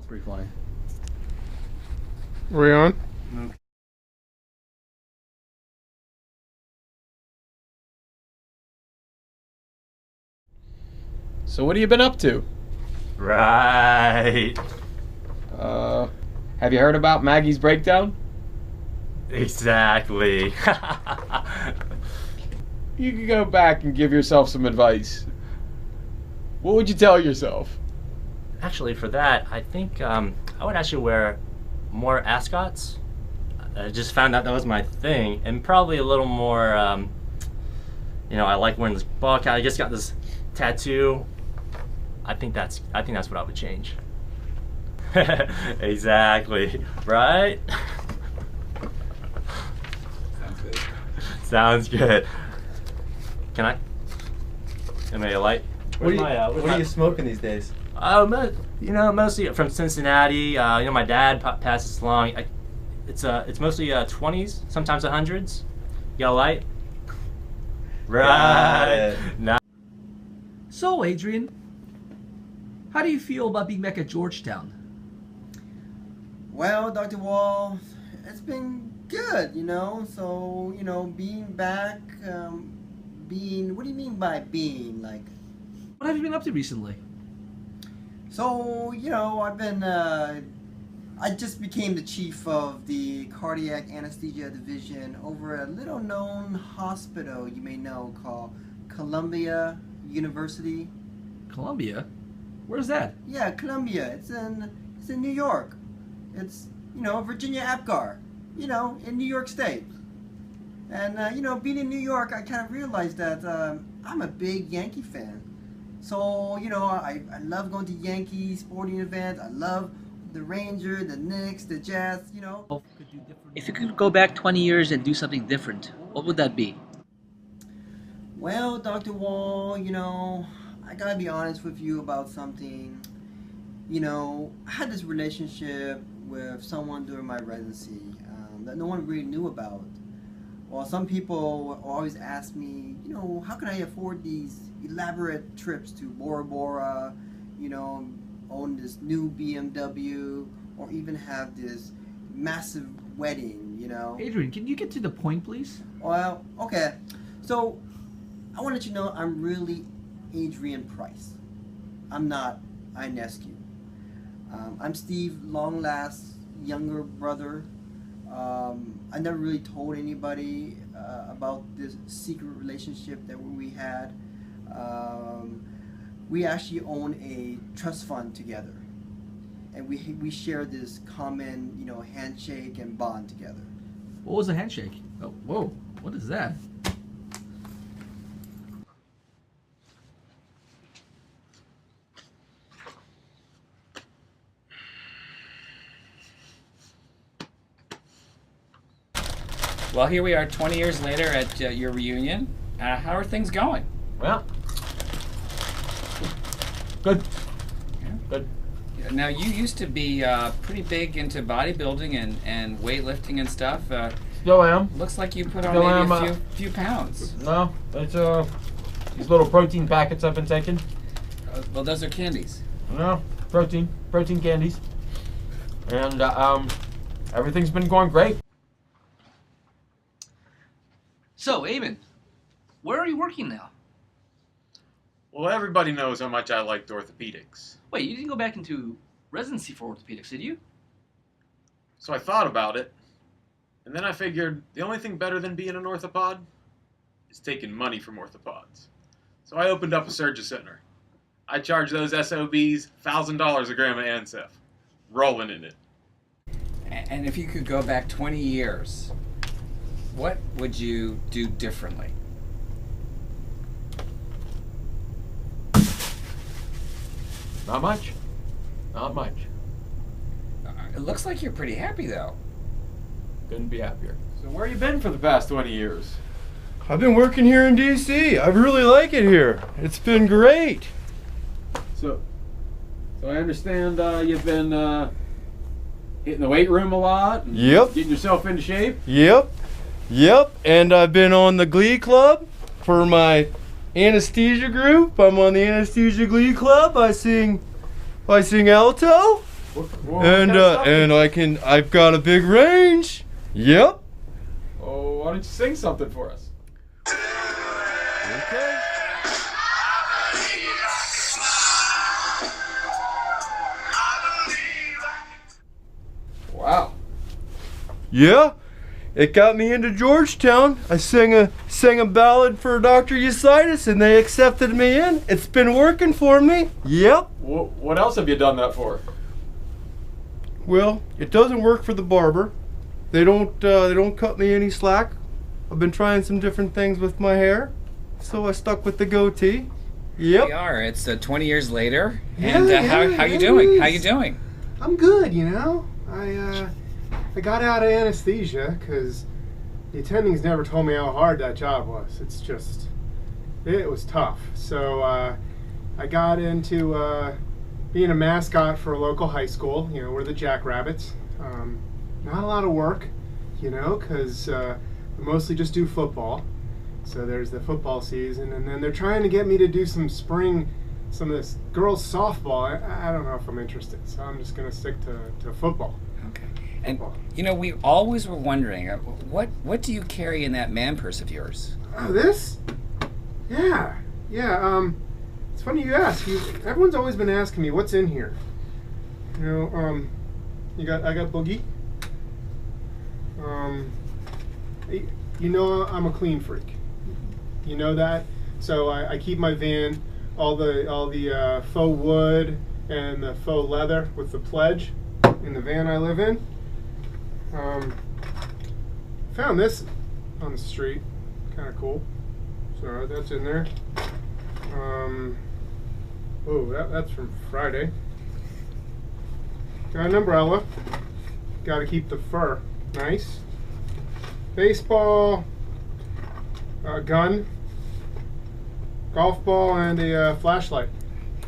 Free flying. Are we on? Okay. So what have you been up to? Right. Have you heard about Maggie's breakdown? Exactly. You could go back and give yourself some advice. What would you tell yourself? Actually, for that, I think I would actually wear more ascots. I just found out that was my thing, and probably a little more. I like wearing this ball cap. I just got this tattoo. I think that's what I would change. Exactly. Right. Sounds good. Sounds good. Can I? Am I a light? What are you smoking these days? Mostly from Cincinnati. My dad passes along. It's mostly 20s, sometimes 100s. You got a light? Right. Nah. So, Adrian, how do you feel about being back at Georgetown? Well, Dr. Wall, it's been good, So, being back, what do you mean by being? Like, What have you been up to recently? so, I've been, I just became the chief of the cardiac anesthesia division over a little known hospital you may know called Columbia University. Columbia? Where's that? Yeah, Columbia. It's in New York. It's Virginia Apgar. In New York State. And being in New York, I kind of realized that I'm a big Yankee fan. So I love going to Yankee sporting events. I love the Rangers, the Knicks, the Jets. If you could go back 20 years and do something different, what would that be? Well, Dr. Wall, I gotta be honest with you about something. I had this relationship with someone during my residency that no one really knew about. Well, some people always ask me, how can I afford these elaborate trips to Bora Bora, own this new BMW, or even have this massive wedding, Adrian, can you get to the point, please? Well, okay. So, I want to let you know I'm really Adrian Price. I'm not Ionescu. I'm Steve Longlast's younger brother. I never really told anybody about this secret relationship that we had. We actually own a trust fund together, and we share this common, handshake and bond together. What was a handshake? Oh, whoa, what is that? Well, here we are 20 years later at your reunion. How are things going? Well, good. Yeah. Good. Now, you used to be pretty big into bodybuilding and weightlifting and stuff. Still am. Looks like you put on Still maybe am, a few pounds. No, it's these little protein packets I've been taking. Well, those are candies. No, protein candies, and everything's been going great. So, Eamon, where are you working now? Well, everybody knows how much I liked orthopedics. Wait, you didn't go back into residency for orthopedics, did you? So I thought about it, and then I figured the only thing better than being an orthopod is taking money from orthopods. So I opened up a surgery center. I charge those SOBs $1,000 a gram of Ancef, rolling in it. And if you could go back 20 years, what would you do differently? Not much. Not much. It looks like you're pretty happy, though. Couldn't be happier. So where you been for the past 20 years? I've been working here in DC. I really like it here. It's been great. So I understand you've been hitting the weight room a lot. And Yep. Getting yourself into shape. Yep. And I've been on the Glee Club for my anesthesia group. I'm on the anesthesia Glee Club. I sing alto. And I've got a big range. Yep. Oh, why don't you sing something for us? Okay. Wow. Yeah, it got me into Georgetown. I sang a ballad for Dr. Eusitis, and they accepted me in. It's been working for me. Yep. What else have you done that for? Well, it doesn't work for the barber. They don't cut me any slack. I've been trying some different things with my hair, so I stuck with the goatee. Yep. We are. It's 20 years later. Yeah, And yeah, how you it doing? is. How you doing? I'm good, you know. I got out of anesthesia because the attendings never told me how hard that job was. It was tough. So I got into being a mascot for a local high school. You know, we're the Jackrabbits. Not a lot of work, you know, because we mostly just do football. So there's the football season, and then they're trying to get me to do some of this girls softball. I don't know if I'm interested, so I'm just going to stick to football. Okay. And you know, we always were wondering, what do you carry in that man purse of yours? Oh, this? Yeah. It's funny you ask. Everyone's always been asking me what's in here. You know, I got Boogie. You know, I'm a clean freak. You know that. So I keep my van, all the faux wood and the faux leather with the pledge in the van I live in. Found this on the street, kind of cool. So that's in there. That's from Friday. Got an umbrella. Got to keep the fur nice. Baseball, a gun, golf ball, and a flashlight.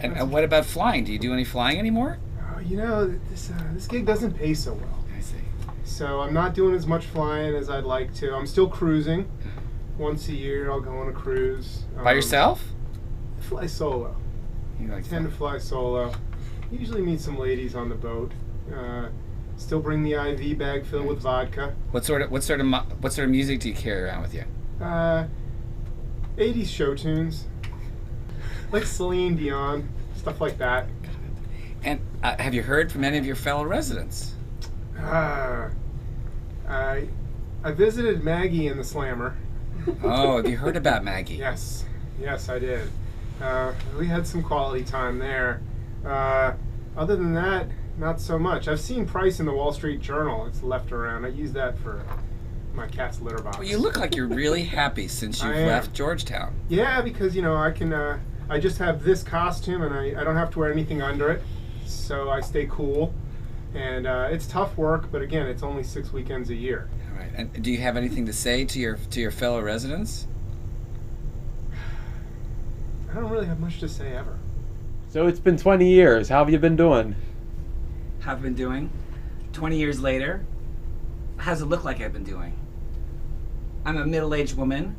And what about flying? Do you do any flying anymore? You know, this gig doesn't pay so well. I see. So I'm not doing as much flying as I'd like to. I'm still cruising. Once a year, I'll go on a cruise. By yourself? I fly solo. You like I tend to fly solo. Usually meet some ladies on the boat. Still bring the IV bag filled with vodka. What sort of music do you carry around with you? 80s show tunes, like Celine Dion, stuff like that. And have you heard from any of your fellow residents? I visited Maggie in the Slammer. Oh, have you heard about Maggie? Yes, I did. We had some quality time there. Other than that, not so much. I've seen Price in the Wall Street Journal. It's left around. I use that for my cat's litter box. Well, you look like you're really happy since you've left Georgetown. Yeah, because you know I can. I just have this costume, and I don't have to wear anything under it, so I stay cool. And it's tough work, but again, it's only 6 weekends a year. All right. And do you have anything to say to your fellow residents? I don't really have much to say ever. So it's been 20 years. How have you been doing? Have been doing. 20 years later, how's it look like I've been doing? I'm a middle-aged woman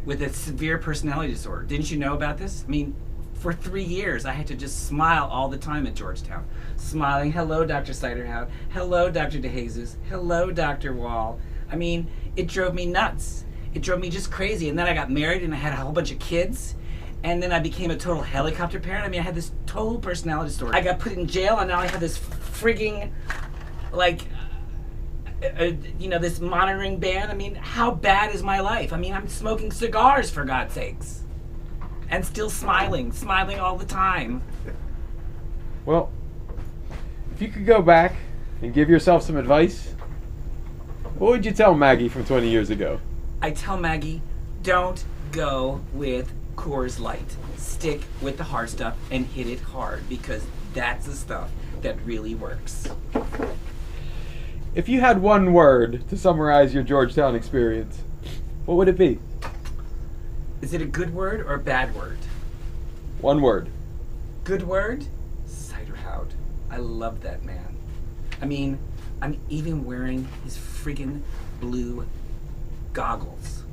with a severe personality disorder. Didn't you know about this? I mean, for 3 years, I had to just smile all the time at Georgetown. Smiling, hello, Dr. Siderhout. Hello, Dr. DeJesus. Hello, Dr. Wall. I mean, it drove me nuts. It drove me just crazy. And then I got married and I had a whole bunch of kids. And then I became a total helicopter parent. I mean, I had this total personality disorder. I got put in jail, and now I have this frigging, this monitoring ban. I mean, how bad is my life? I mean, I'm smoking cigars, for God's sakes. And still smiling all the time. Well, if you could go back and give yourself some advice, what would you tell Maggie from 20 years ago? I tell Maggie, don't go with Coors Light. Stick with the hard stuff and hit it hard, because that's the stuff that really works. If you had one word to summarize your Georgetown experience, what would it be? Is it a good word or a bad word? One word. Good word? Siderhout. I love that man. I mean, I'm even wearing his friggin' blue goggles.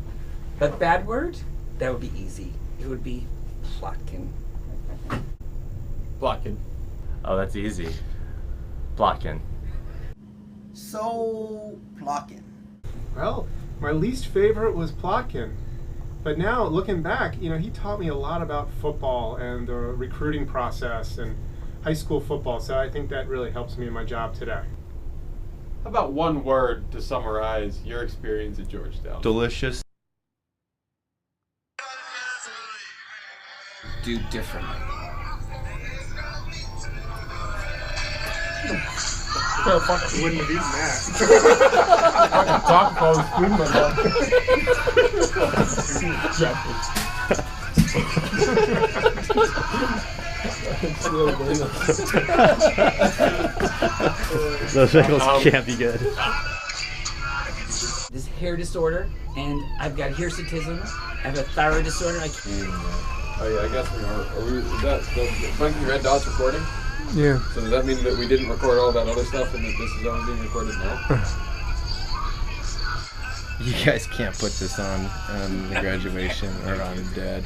But bad word? That would be easy. It would be Plotkin. Plotkin. Oh, that's easy. Plotkin. So, Plotkin. Well, my least favorite was Plotkin. But now, looking back, he taught me a lot about football and the recruiting process and high school football, so I think that really helps me in my job today. How about one word to summarize your experience at Georgetown? Delicious. Do differently. Wouldn't have eaten that. Talk about spoon Those pickles can't be good. This hair disorder, and I've got hirsutism. I have a thyroid disorder. Oh yeah, I guess we are. Is that the Funky Red Dots recording? Yeah. So does that mean that we didn't record all that other stuff and that this is only being recorded now? You guys can't put this on the graduation or on Dead.